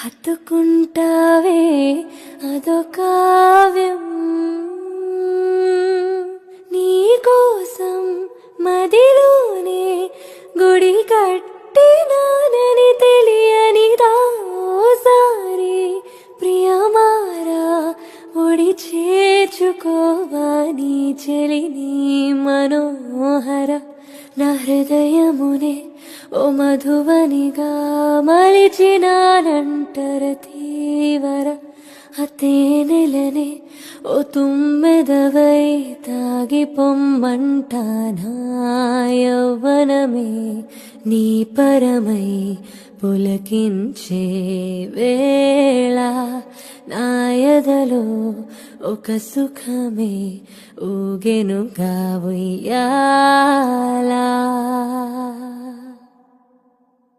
హత్తుకుంటావే అదో కావ్యం నీకోసం మదిలోనే గుడి కట్టినానని తెలియనిదా ఓసారి ప్రియమారా ఒడి చేర్చుకోవా నీ చెలిని మనోహర నా హృదయమునే ఓ మధువనిగా మలిచినానంటర తీవర అతేనెలనే ఓ తుమ్మెదవై తాగి పొమ్మంటానా యవ్వనమే నీ పరమై పులకించే వేళ నాయదలో ఒక సుఖమే ఊగెనుగా ఉయ్యాలా